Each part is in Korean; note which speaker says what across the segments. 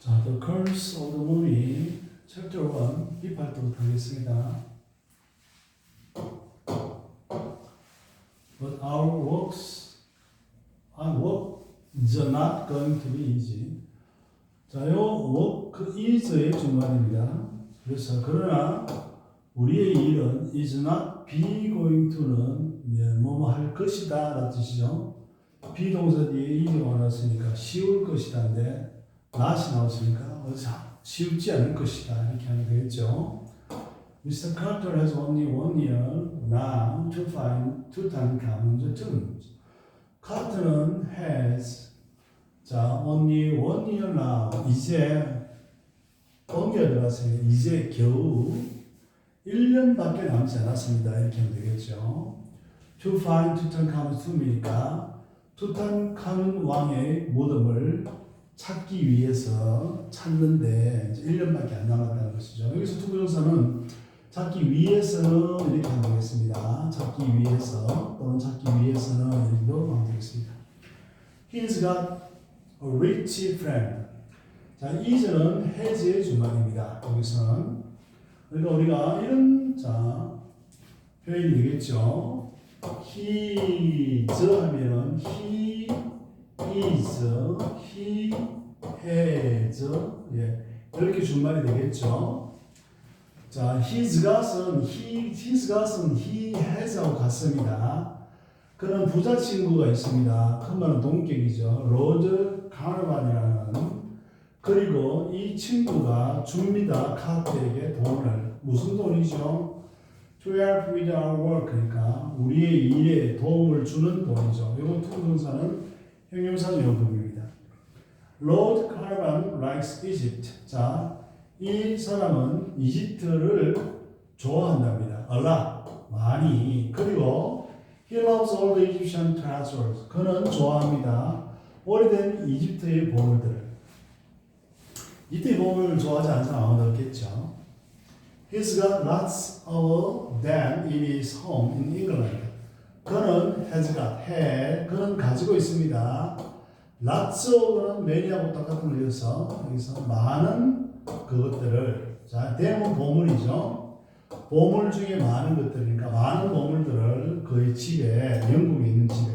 Speaker 1: 자, The Curse of the Mummy, Chapter 1, B파트부터 하겠습니다. But our works is not going to be easy. 자, 요 work is의 중간입니다. 그래서 그러나 우리의 일은 is not be going to는 뭐뭐 할 것이다 라는 뜻이죠. 비동사 뒤에 이가 나왔으니까 쉬울 것이다인데 not이 나왔으니까 쉬우지 않을 것이다 이렇게 하면 되겠죠. Mr. Carter has only 1 year now to find Tutankhamun's tomb. 카터는 has only 1 year now 이제 옮겨 들어갔으니 이제 겨우 1년밖에 남지 않았습니다. 이렇게 하면 되겠죠. To find Tutankhamun's tomb이니까 투탕카문 왕의 무덤을 찾기 위해서 찾는데 이제 1년밖에 안 남았다는 것이죠. 여기서 투부정사는 찾기 위해서는 이렇게 하면 되겠습니다. 찾기 위해서 또는 찾기 위해서는 이렇게도 하면 되겠습니다. He's got a rich friend. 자, is는 has의 중간입니다. 여기서는 그러니까 우리가 이런 표현이 되겠죠. He is 하면은 he is, he has 이렇게 준말이 되겠죠. 자, his got은 he has하고 같습니다. 그런 부자친구가 있습니다. 큰 말은 동격이죠. 로드 카르반이라는. 그리고 이 친구가 줍니다. 카트에게 돈을. 무슨 돈이죠? To help with our work. 그러니까 우리의 일에 도움을 주는 돈이죠. 이건 투부정사는 형용사 용법입니다. Lord Caravan likes Egypt. 자, 이 사람은 이집트를 좋아한답니다. A lot, 많이. 그리고 he loves all the Egyptian treasures. 그는 좋아합니다. 오래된 이집트의 보물들을. 이집트의 보물을 좋아하지 않는 사람 아무도 없겠죠. He's got lots of them in his home in England. 그는 has got, 그는 가지고 있습니다. lots of는 many하고 똑같은 걸 이어서 여기서 많은 그것들을, 자, them은 보물이죠. 보물 중에 많은 것들이니까 많은 보물들을 그의 집에, 영국에 있는 집에.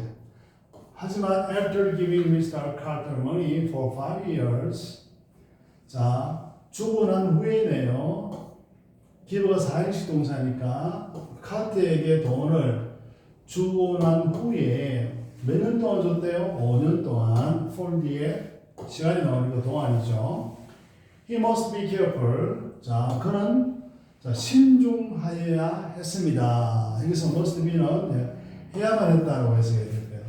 Speaker 1: 하지만 after giving Mr. Carter money for 5 years, 자, 주고 난 후에네요. 기브가 4형식 동사니까 카트에게 돈을 주고 난 후에 몇 년 동안 줬대요? 5년 동안. for 뒤에 시간이 나오니까 동안이죠. He must be careful. 자, 그는 신중하여야 했습니다. 여기서 must be는 해야만 했다고 해석해야 될까요?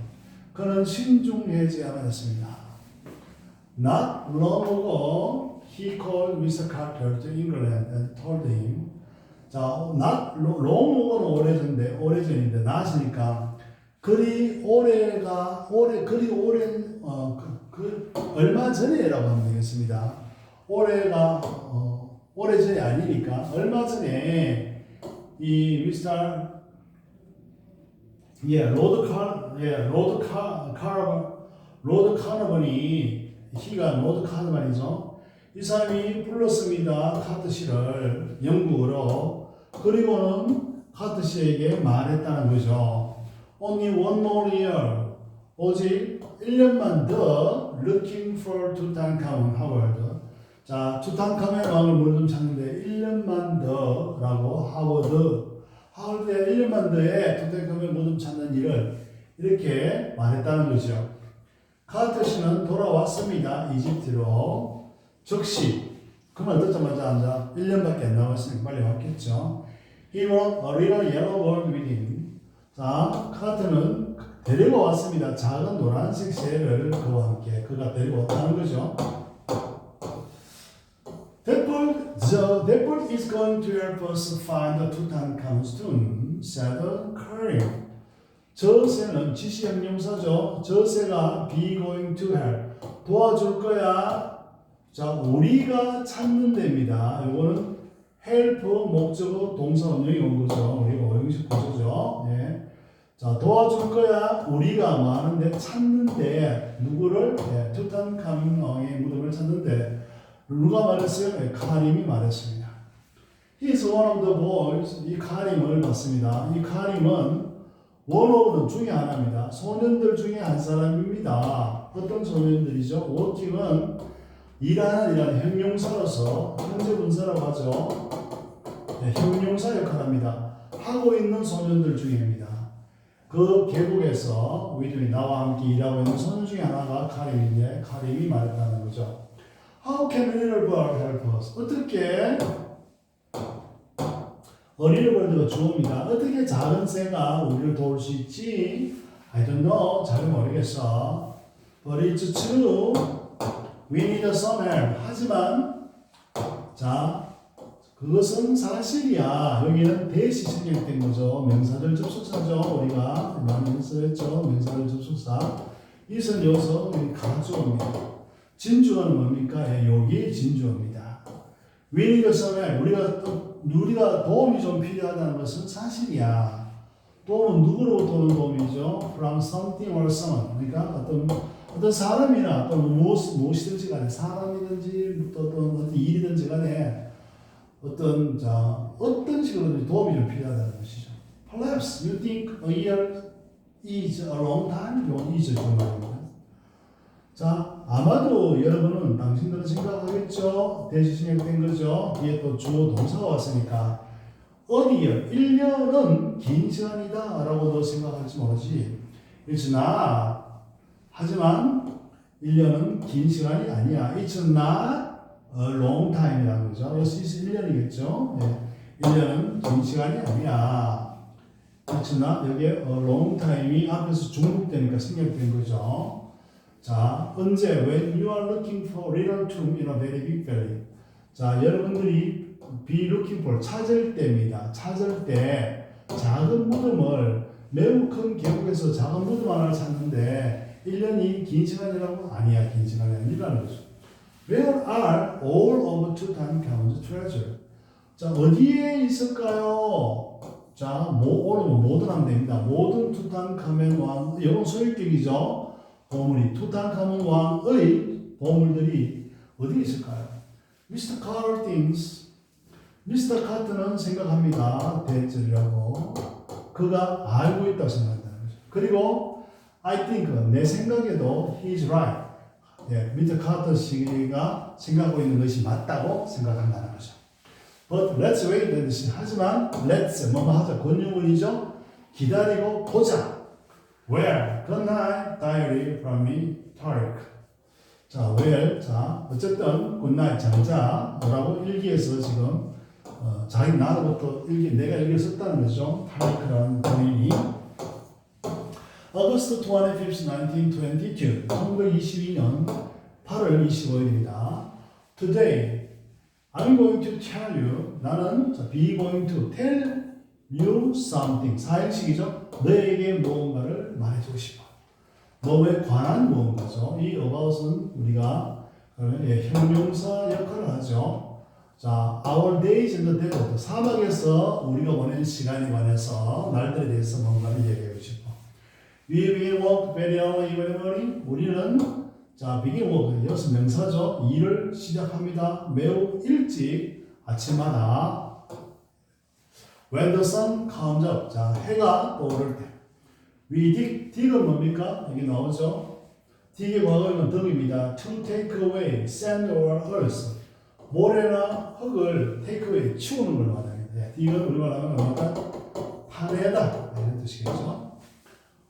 Speaker 1: 그는 신중해져야만 했습니다. Not long ago, he called Mr. Carter to England and told him. 자, not long ago는 오래전인데, not이니까 그리 오랜 얼마 전에라고 하면 되겠습니다. 올해가 오래전이 아니니까 얼마 전에 이 미스터 로드 카너번이 히가 로드 카너번이죠. 이 사람이 불렀습니다. 카트시를 영국으로. 그리고는 카트시에게 말했다는 거죠. Only 1 more year. 오직 1년만 더 looking for Tutankhamun Howard. 자, 투탕카멘 왕을 물좀 찾는데 1년만 더라고 하워드의 1년만 더에 투탕카멘 물좀 찾는 일을 이렇게 말했다는 거죠. 카트시는 돌아왔습니다. 이집트로. 즉시 그 말 듣자마자 1년밖에 안 남았으니까 빨리 왔겠죠. He brought a little yellow bird with him. 자, 카트는 데리고 왔습니다. 작은 노란색 새를 그와 함께 그가 데리고 왔다는 거죠. That bird is going to help us find the Tutankhamun's tomb, said Karim. 저 새는 지시형용사죠. 저 새가 be going to help. 도와줄 거야. 자, 우리가 찾는 데입니다. 이거는 help 목적어 동사 원형이 온 거죠. 우리가 오형식 구조죠. 네. 자, 도와줄 거야. 우리가 많은데 찾는데 누구를? 투탕카문 왕의 무덤을 찾는데 누가 말했어요? 카림이 말했습니다. He is one of the boys. 이 카림을 봤습니다. 이 카림은 one of는 중에 하나입니다. 소년들 중에 한 사람입니다. 어떤 소년들이죠? working은 일하는 형용사로서 현재 분사라고 하죠. 네, 형용사 역할을 합니다. 하고 있는 소년들 중에입니다. 그 계곡에서 우리들이 나와 함께 일하고 있는 소년 중에 하나가 카림인데 카림이 말했다는 거죠. How can a little bird help us? 어떻게 어린이 벌드가 주어입니다. 어떻게 작은 새가 우리를 도울 수 있지? I don't know. 잘 모르겠어. But it's true. We need some help. 하지만 자 그것은 사실이야. 여기는 대시 생략된 거죠. 명사절 접속사죠. 우리가 많이 써했죠. 명사절 접속사. 이것은 여기서 가주어입니다. 진주어는 뭡니까? 여기 진주어입니다. We need some help. 우리가 도움이 좀 필요하다는 것은 사실이야. 도움은 누구로부터 오는 도움이죠? From something or someone. 그러니까 어떤 사람이나 또는 무엇이든지 간에 사람이든지 어떤 일이든지 간에 어떤 식으로든지 도움이 좀 필요하다는 것이죠. Perhaps you think a year is a long time. 이건 is 정말입니다. 자, 아마도 여러분은 당신들은 생각하겠죠. 대시생략된 거죠. 뒤에 또 주어 동사가 왔으니까 어디요? 1년은 긴 시간이다 라고도 생각할지 모르지. It's not. 하지만 1년은 긴 시간이 아니야. It's not a long time이라는 거죠. 그래서 1년이겠죠. 네. 1년은 긴 시간이 아니야. It's not. 여기에 a long time이 앞에서 중복되니까 생략된 거죠. 자, 언제? When you are looking for little tomb in a very big valley. 자, 여러분들이 be looking for 찾을 때입니다. 찾을 때 작은 무덤을 매우 큰 계곡에서 작은 무덤 하나를 찾는데 1년이 긴 시간이라고? 아니야, 긴 시간이 아니라는 거죠. Where are all of Tutankhamun's treasure? 자, 어디에 있을까요? 자, all은 모든 하면 됩니다. 모든 투탕카멘 왕, 이건 소유격이죠. 보물이 투탕카문 왕의 보물들이 어디에 있을까요? Mr. Carter thinks. Mr. Carter는 생각합니다. 대절이라고. 그가 알고 있다고 생각한다는 거죠. 그리고 I think 내 생각에도 he is right. 예, Mr. Carter 씨가 생각하고 있는 것이 맞다고 생각한다는 거죠. But let's wait and see. 하지만 let's 뭐뭐 하자. 권유문이죠. 기다리고 보자. Where? Good night, diary from me, Tariq. 자, where? 자, 어쨌든 good night, 잘 자. 라고 일기에서 지금 자기 나로부터 내가 일기를 썼다는 거죠. 타리크라는 본인이. August 25th, 1922. 1922년 8월 25일입니다. Today, I'm going to tell you. 나는 be going to tell you something. 사행식이죠. 너에게 무언가를 말해주고 싶어. 너에 관한 무언가죠. 이 about은 우리가 형용사 역할을 하죠. 자, our days in the desert. 사막에서 우리가 보낸 시간에 관해서 날들에 대해서 뭔가를 얘기하고 싶어. We begin work very early in the morning. 우리는 자, begin work. 여기서 명사죠. 일을 시작합니다. 매우 일찍 아침마다. When the sun comes up. 자, 해가 떠오를 때. We dig. dig은 뭡니까? 여기 나오죠. dig의 과거는 dug입니다. To take away sand or earth. 모래나 흙을 take away, 치우는 걸 말합니다. dig은 우리말 하면 뭡니까? 파내다. 이런 뜻이겠죠.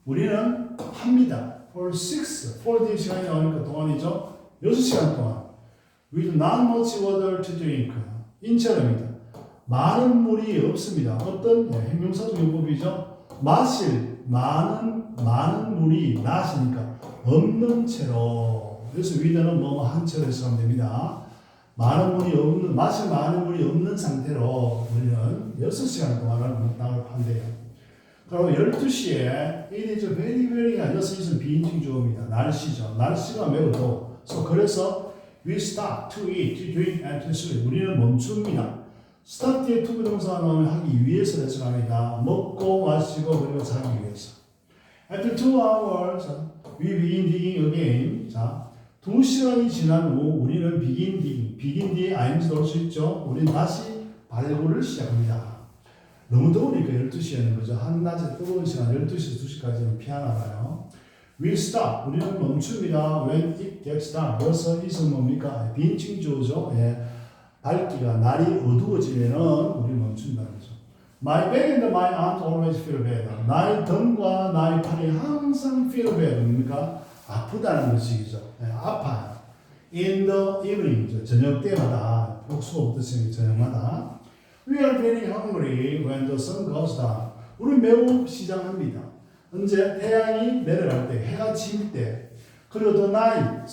Speaker 1: 우리는 합니다. For 4day 시간이 나오니까 동안이죠. 6시간 동안. With not much water to drink. 인체입니다. 많은 물이 없습니다. 어떤 형용사적 용법이죠. 마실 많은 물이 나시니까 없는 채로. 그래서 위대는 한 채로 해석하면 됩니다. 마실 많은 물이 없는 상태로 우리는 6시간 동안을 나를 판대요. 그리고 12시에 it is very very 여기서 비인칭 주어입니다. 날씨죠. 날씨가 매우 더워. 그래서 we stop to eat, to drink, and to sleep. 우리는 멈춥니다. start 뒤에 to 부동사 나오면 하기 위해서 해석합니다. 먹고 마시고 그리고 자기 위해서. After 2 hours, we begin digging again. 자, 2시간이 지난 후 우리는 begin 뒤에 ing도 올 수 있죠. 우리는 다시 발굴을 시작합니다. 너무 더우니까 12시에 하는 거죠. 한낮에 뜨거운 시간 12시, 2시까지는 피하나 봐요. We stop. 우리는 멈춥니다. When it gets dark. 여기서 it은 뭡니까? 빈칭 주어죠. 예. 밝기가 날이 어두워지면은 우리 멈춘다는 거죠. My back and my arms always feel bad. 나의 등과 나의 팔이 항상 feel bad. 뭡니까? 아프다는 것이죠. 예, 아파요. In the evening. 저녁 때마다 복수가 붙었으니 저녁마다. We are very hungry when the sun goes down. 우리 매우 시장합니다. 언제? 태양이 내려갈 때, 해가 질 때. 그리고 the night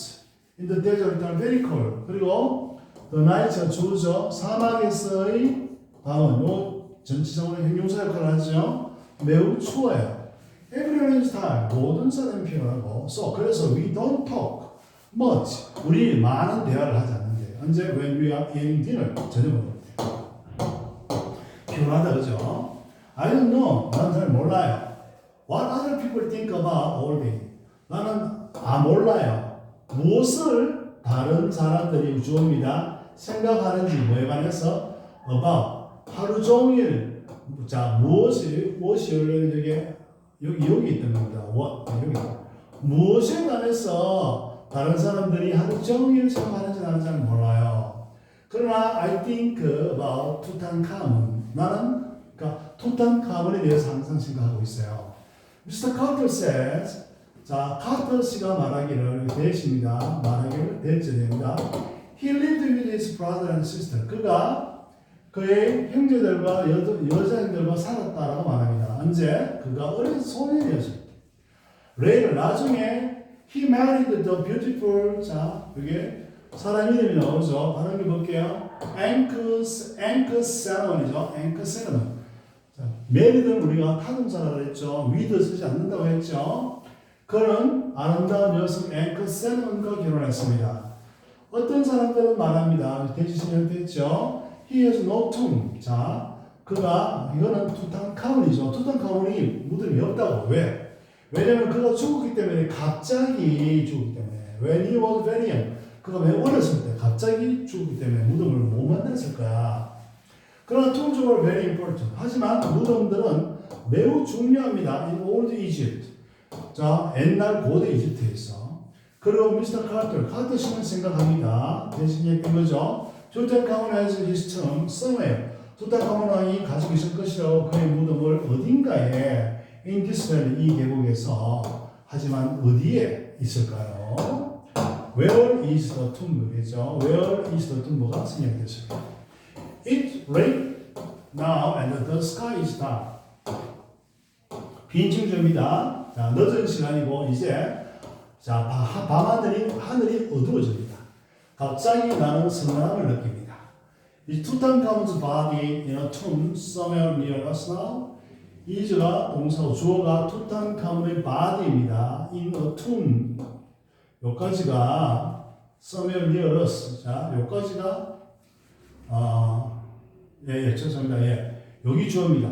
Speaker 1: in the desert are very cold. 그리고 the night가 주어져 사막에서의 밤은 요 전치사원의 형용사 역할을 하죠. 매우 추워요. Everyone is tired. 모든 사람이 피곤하고. 그래서 we don't talk much. 우리 많은 대화를 하지 않는데. 언제? When we are eating dinner. 저녁 먹을 때. 피곤하다 그죠? I don't know. 나는 잘 몰라요. What other people think about all day. 나는 몰라요. 무엇을 다른 사람들이 주어입니다. 생각하는지 뭐에 관해서 about 하루 종일 자 무엇이 열리는 여기 있던 겁니다. 여기 무엇에 관해서 다른 사람들이 하루 종일 생각하는지 나는 잘 몰라요. 그러나 I think about 투탕카문. 나는 그러니까 투탕카문에 대해서 항상 생각하고 있어요. Mr. Carter says, 자, 카터 씨가 말하기를 대십니다. 말하기를 대절입니다. He lived with his brother and sister. 그가 그의 형제들과 여자들과 살았다라고 말합니다. 언제? 그가 어린 소년이었을 때. Later, 나중에 he married the beautiful. 자, 이게 사람 이름이 나오죠. 발음해 볼게요. 앵크세런이죠. 앵크세런. 메리든 우리가 타동사라고 했죠. 위드 쓰지 않는다고 했죠. 그는 아름다운 여성 앵크세런과 결혼했습니다. 어떤 사람들은 말합니다. 대지신을 했죠. He has no tomb. 자, 이거는 투탕카문이죠. 투탕카문이 무덤이 없다고. 왜? 왜냐면 그가 죽었기 때문에 갑자기 죽었기 때문에. When he was very young. 그가 매우 어렸을 때 갑자기 죽었기 때문에 무덤을 못 만들었을 거야. 그러나 tombs were very important. 하지만 무덤들은 매우 중요합니다. In old Egypt. 자, 옛날 고대 이집트에서. 그리고 미스터 카터 씨는 생각합니다. 대신 얘기한 거죠. 투탕카몬 has his tomb somewhere. 투탕카몬 왕이 가지고 있을 것이라고 그의 무덤을 어딘가에 in this valley, 이 계곡에서. 하지만 어디에 있을까요? Where is the tomb겠죠? Where is the tomb가 생략됐습니다. It's late now and the sky is dark. 빈층입니다. 자, 늦은 시간이고 이제 자, 하늘이 어두워집니다. 갑자기 나는 성남을 느낍니다. 이 투탕카몬's body in a tomb somewhere near us now. 이즈가 동사고 주어가 투탕카몬의 body입니다. in a tomb. 여기까지가 somewhere near us. 자, 여기까지가 죄송합니다. 여기 주어입니다.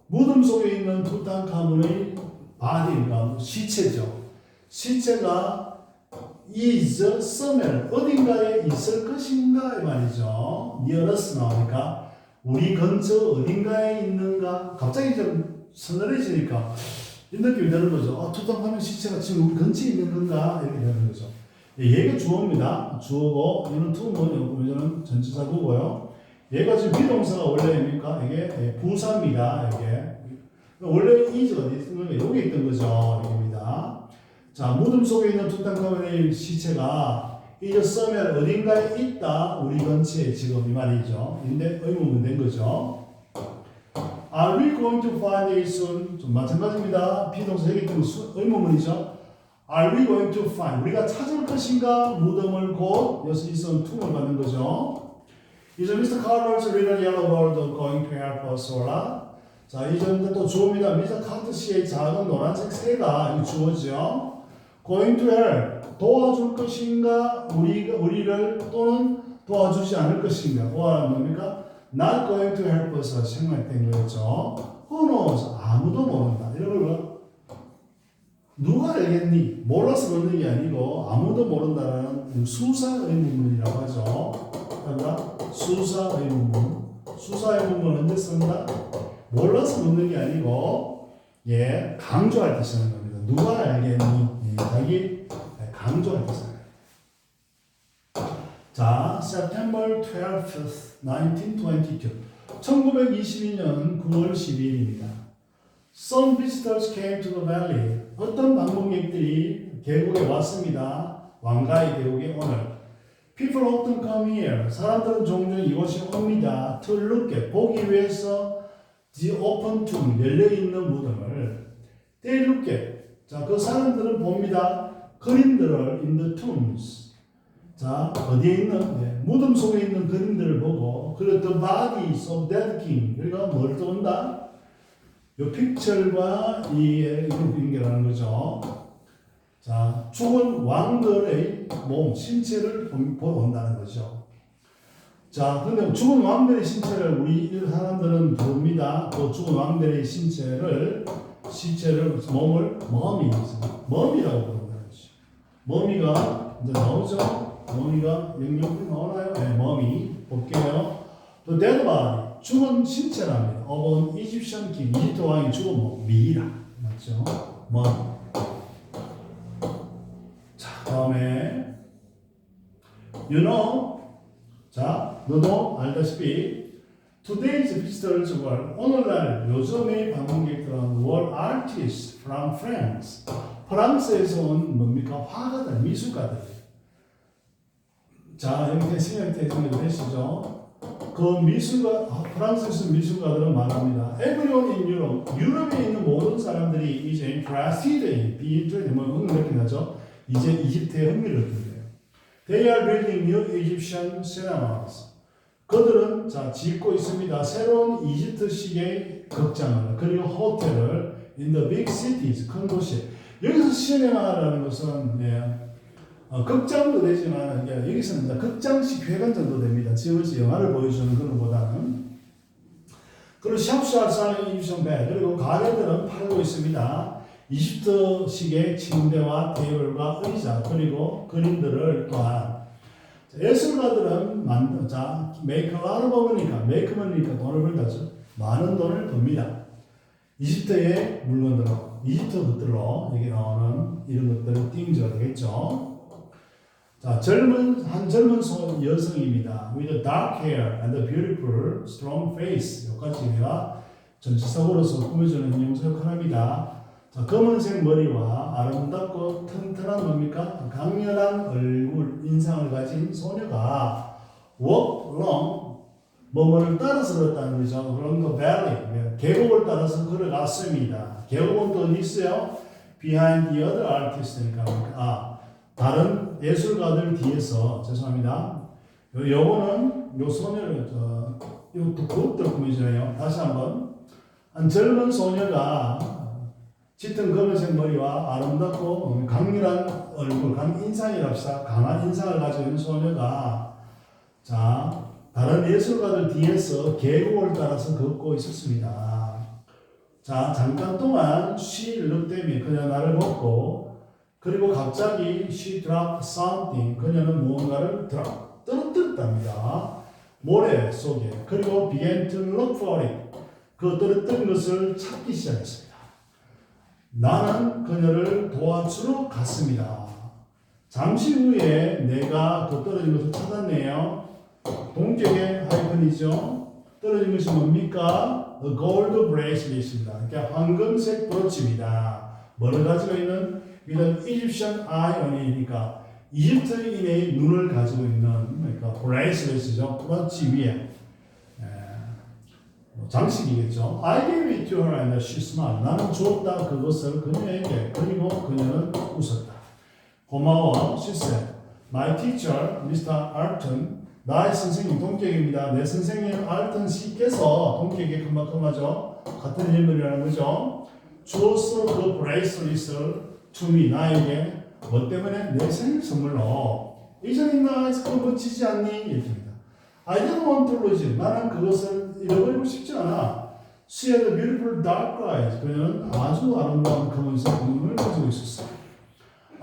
Speaker 1: 무덤 속에 있는 투탕카몬의 body가 시체죠. 시체가 is somewhere 어딘가에 있을 것인가 이 말이죠. near us 나오니까 우리 근처 어딘가에 있는가. 갑자기 좀 서늘해지니까 이 느낌이 드는 거죠. 투탕카몬 시체가 지금 우리 근처에 있는 건가 이렇게 되는 거죠. 얘가 주어입니다. 주어고 이는 투는 이거는 전치사구고요. 얘가 지금 비동사가 원래입니까? 이게 부사입니다. 이게 원래 이즈가 어디 있는 거 여기 있던 거죠. 여기입니다. 자, 무덤 속에 있는 투탕카몬의 시체가 이제 써면 어딘가에 있다. 우리 근처에 지금 이 말이죠. 근데 의문문 된 거죠. Are we going to find it soon? 좀 마찬가지입니다. 비동사 여기 있던 의문문이죠. Are we going to find? 우리가 찾을 것인가? 무덤을 곧 여기서 있은 툼을 받는 거죠. Is Mr. Carter's little yellow bird going to help us or not? 자, 이 점도 또 주어입니다. 미스터 카터 씨의 작은 노란색 새가 이 주어죠. Going to help 도와줄 것인가? 우리를 또는 도와주지 않을 것인가? or 뭡니까? Not going to help us 생략된 거였죠. Who knows? 아무도 모른다. 이런 걸 누가 알겠니? 몰라서 그러는 게 아니고 아무도 모른다라는 수사 의문문이라고 하죠. 그러니까 수사 의문문. 수사 의문문 언제 쓴다? 몰라서 묻는 게 아니고 예 강조할 때 쓰는 겁니다. 누가 알겠니? 예, 자기 강조할 때 쓰는 거예요. 자, September 12th, 1922. 1922년 9월 12일입니다. Some visitors came to the valley. 어떤 방문객들이 계곡에 왔습니다. 왕가의 계곡에 오늘. People often come here. 사람들은 종종 이곳에 옵니다. To look at, 보기 위해서 the open tomb, 열려있는 무덤을. They look at. 자, 그 사람들은 봅니다. 그림들을 in the tombs. 자, 어디에 있는? 네, 무덤 속에 있는 그림들을 보고, 그리고 the bodies of dead king. 그러니까 뭘 본다? 요 픽처과 이걸 연결하는 거죠. 자, 죽은 왕들의 몸, 신체를 보러 온다는 거죠. 자, 근데 죽은 왕들의 신체를 우리 사람들은 봅니다. 그 죽은 왕들의 신체를 몸을 머미라고 부르는 거죠. 머미가 이제 나오죠. 머미가 영역이 나오나요? 네, 머미 볼게요. 또 dead body, 죽은 신체랍니다. of an Egyptian king, 이집트 왕이 죽은 몸, 미이라 맞죠? 머미. 자, 다음에 you know, 자, 너도 알다시피 today's visitors were, 오늘날 요즘의 방문객들은 were artists from France. 프랑스에서 온 뭡니까? 화가들, 미술가들. 자, 이렇게 생각해 보시죠. 그 프랑스에서 미술가들은 말합니다. Everyone in Europe, 유럽에 있는 모든 사람들이 이제 interested, 흥미롭게 하죠. 이제 이집트에 흥미를 느낀대요. They are building new Egyptian cinemas. 그들은 자 짓고 있습니다. 새로운 이집트식의 극장을 그리고 호텔을 in the big cities, 큰 도시. 여기서 시네마라는 것은 극장도 되지만 여기서는 이제 극장식 회관 정도 됩니다. 지금 영화를 보여주는 그런 보다는. 그리고 샵샤사는 이집션 배, 그리고 가게들은 팔고 있습니다. 이집트식의 침대와 테이블과 의자 그리고 그림들을 또한 예술가들은 make a lot of money니까 make money니까 돈을 벌다죠. 많은 돈을 법니다. 이집트의 물건들로, 이집트 것들로 여기 나오는 이런 것들을 띵져야 되겠죠. 자, 젊은 여성입니다. With a dark hair and a beautiful strong face. 여기까지가 전치사고로서 꾸며주는 용서 역할합니다. 자, 검은색 머리와 아름답고 튼튼한 뭡니까? 강렬한 얼굴, 인상을 가진 소녀가 walk along, 뭐뭐를 따라서 걸었다는 거죠. along the valley, 계곡을 따라서 걸어갔습니다. 계곡은 또 어디 있어요? behind the other artist니까, 다른 예술가들 뒤에서, 죄송합니다. 요거는, 요 소녀를, 그것들 꾸미잖아요. 다시 한번. 한 젊은 소녀가 짙은 검은색 머리와 아름답고 강렬한 얼굴, 인상이랍시다. 강한 인상을 가지고 있는 소녀가, 자, 다른 예술가들 뒤에서 계곡을 따라서 걷고 있었습니다. 자, 잠깐 동안 she looked at me. 그녀 나를 보고, 그리고 갑자기 she dropped something. 그녀는 무언가를 떨어뜨렸답니다. 모래 속에. 그리고 began to look for it. 그 떨어뜨린 것을 찾기 시작했습니다. 나는 그녀를 도와주러 갔습니다. 잠시 후에 내가 그 떨어진 것을 찾았네요. 동격의 하이픈이죠. 떨어진 것이 뭡니까? The gold bracelet입니다. 그러니까 황금색 브로치입니다. 뭐를 가지고 있는? 이런 Egyptian eye on이니까 이집트인의 눈을 가지고 있는 그러니까 브레이슬렛이죠. 브로치 위에 장식이겠죠. I gave it to her and she smiled. 나는 주었다 그것을 그녀에게. 그리고 그녀는 웃었다. 고마워. She said. My teacher, Mr. Alton. 나의 선생님 동격입니다. 내 선생님 알턴 씨께서 동격이 그만큼하죠. 같은 인물이라는 거죠. 주었어 그 브레이슬릿을 to me, 나에게. 뭐 때문에? 내 생일 선물로. 이전에 나 그거 멋지지 않니? 이렇게입니다. I didn't want to lose it. 나는 그것을 잃어버리고 싶지 않아. She had a beautiful dark eyes. 그녀는 아주 아름다운 검은색 눈을 가지고 있었어.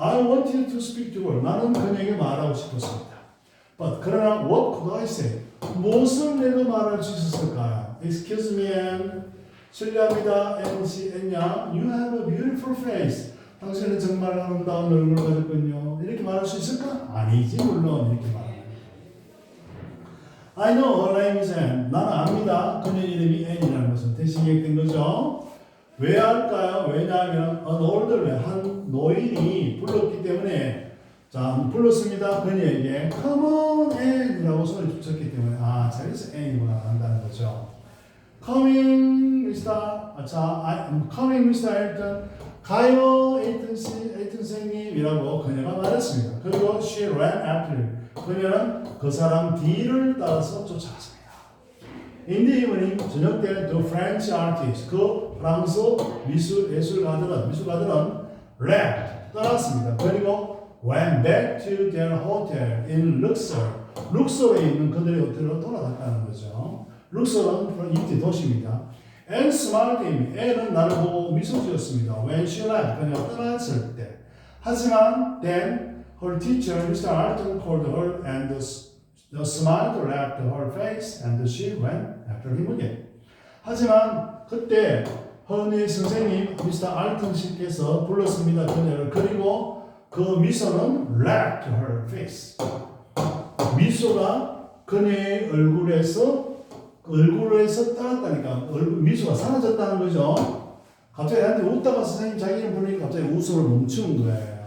Speaker 1: I wanted to speak to her. 나는 그녀에게 말하고 싶었습니다. But 그러나 what could I say? 무엇을 내가 말할 수 있었을까요? Excuse me, Anne. 실례합니다, Anne야. You have a beautiful face. 당신은 정말 아름다운 얼굴을 가졌군요. 이렇게 말할 수 있을까? 아니지, 물론 이렇게 말합니다. I know her name is Anne. 나는 압니다. 그녀 이름이 Anne이라는 것은 대신 얘기된 거죠. 왜 할까요? 왜냐하면 an older man, 한 노인이 불렀기 때문에 자, 불렀습니다. 그녀에게 Come on, Anne이라고 손을 붙였기 때문에 저기서 Anne이구나 한다는 거죠. Coming, Mr. Coming, Mr. Elton. 가요, 에이튼 선생님이라고 그녀가 말했습니다. 그리고 she ran after him. 그녀는 그 사람 뒤를 따라서 쫓아갔습니다. In the evening, 저녁 때 the French artist, 그 프랑스 미술가들은 left, 떠났습니다. 그리고 went back to their hotel in Luxor. 룩소르에 있는 그들의 호텔로 돌아갔다는 거죠. 룩소르는 인디 도시입니다. And smiled at me. Anne은 나를 보고 미소 지었습니다. When she left, 그녀가 떠났을 때. 하지만 then her teacher, Mr. Alton, called her and the smile left her face and she went after him again. 하지만 그때 허니 선생님, Mr. Alton 씨께서 불렀습니다. 그녀를. 그리고 그 미소는 left her face. 미소가 그녀의 얼굴에서 떠났다니까. 미소가 사라졌다는 거죠. 갑자기 나한테 웃다가 선생님 자기 이름 부르니까 갑자기 웃음을 멈추는 거예요.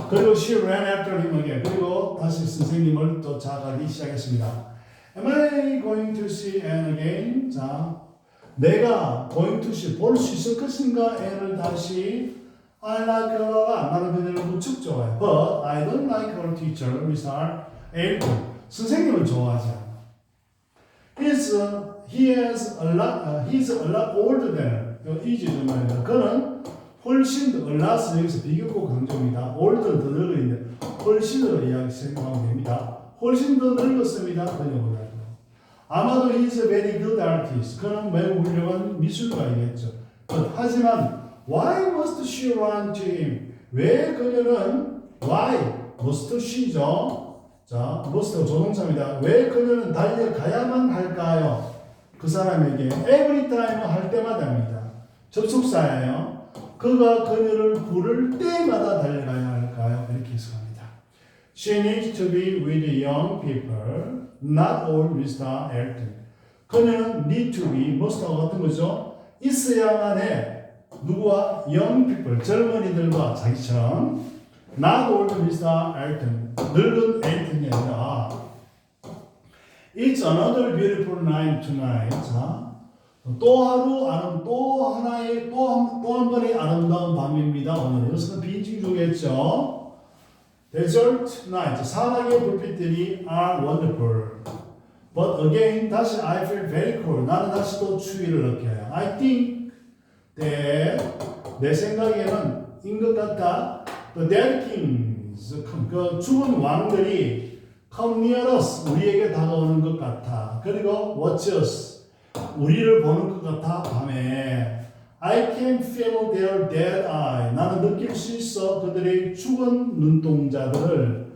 Speaker 1: 그리고 she ran after him again. 그리고 다시 선생님을 쫓아가기 시작했습니다. Am I going to see Anne again? 자, 내가 going to see, 볼 수 있을 것인가? Anne을 다시 I like her. 나는 그녀를 무척 좋아해. But I don't like her teacher, Mr. Elton. 선생님을 좋아하지 않아. He's a lot older than her. 이제 좀 말입니다. 그는 훨씬 더 lot은 여기서 비교고 강조입니다. older는 더 늙어있는데 훨씬으로 이야기 생각하면 됩니다. 훨씬 더 늙었습니다. 그녀보다. 아마도 he's a very good artist. 그는 매우 훌륭한 미술가이겠죠. 하지만 why must she run to him? 왜 그녀는 why must she죠? 자, must가 조동사입니다. 왜 그녀는 달려가야만 할까요? 그 사람에게 every time 할 때마다입니다. 접속사예요. 그가 그녀를 부를 때마다 달려가야 할까요? 이렇게 해석합니다. She needs to be with young people, not old Mr. Elton. 그녀는 need to be, must와 같은 거죠. 있어야만 해. 누구와? young people, 젊은이들과 자기처럼 not old Mr. Elton, 늙은 엘튼이 아니라 It's another beautiful night tonight. 자, 또 한 번의 아름다운 밤입니다. 오늘 이것은 비인칭조겠죠. Desert night, 사막의 불빛들이 are wonderful. But again, 다시 I feel very cold. 나는 다시 또 추위를 느껴요. I think that 내 생각에는 인 것 같아. The dead kings, 그 죽은 왕들이 come near us, 우리에게 다가오는 것 같아. 그리고 watch us, 우리를 보는 것 같아. 밤에 I can feel their dead eye, 나는 느낄 수 있어 그들의 죽은 눈동자들이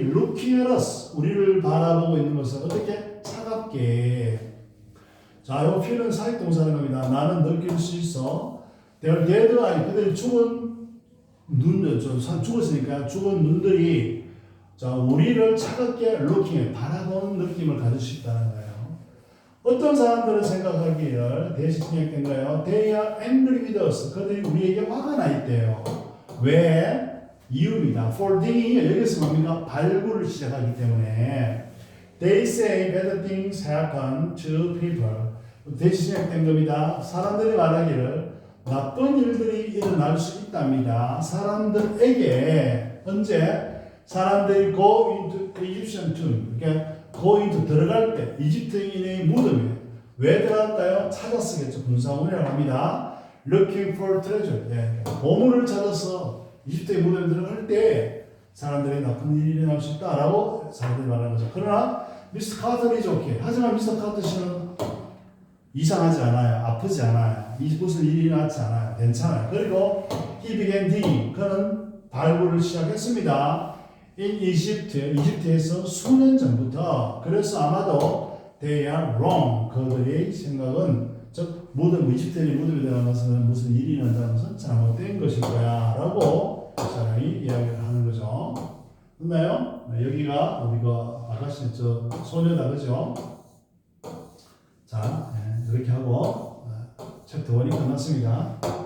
Speaker 1: looking at us, 우리를 바라보고 있는 것을 어떻게 차갑게. 자, 이 feel은 사역동사는 겁니다. 나는 느낄 수 있어 their dead eye, 그들의 죽었으니까 죽은 눈들이 자, 우리를 차갑게 looking, 바라보는 느낌을 가질 수 있다는 거예요. 어떤 사람들은 생각하기를 대신 생각된 거예요. They are angry with us. 그들이 우리에게 화가 나 있대요. 왜? 이유입니다. For they, 여기서 뭡니까? 발굴을 시작하기 때문에 They say bad things happen to people. 대신 생각된 겁니다. 사람들이 말하기를 나쁜 일들이 일어날 수 있답니다. 사람들에게 언제? 사람들이 go into Egyptian tomb, 그러니까 go into 들어갈 때 이집트인의 무덤에 왜 들어갈까요? 찾았으겠죠. 분사문이라고 합니다. Looking for treasure, 보물을 찾아서 이집트의 무덤에 들어갈 때 사람들이 나쁜 일이 일어날 수 있다라고 사람들이 말하는 거죠. 그러나 미스터 카터는 좋게. 하지만 미스터 카터 씨는 이상하지 않아요. 아프지 않아요. 무슨 일이 일어나지 않아요. 괜찮아요. 그리고 he began digging. 그는 발굴을 시작했습니다. in Egypt, 이집트에서 수년 전부터. 그래서 아마도 they are wrong. 그들의 생각은 즉 무덤, 이집트의 무덤에 들어가서는 무슨 일이 난다는 것은 잘못된 것일 거야 라고 사람이 이야기를 하는 거죠. 됐나요? 여기가 우리가 아까 저 소녀다 그죠? 자, 이렇게 하고 챕터 1이 끝났습니다.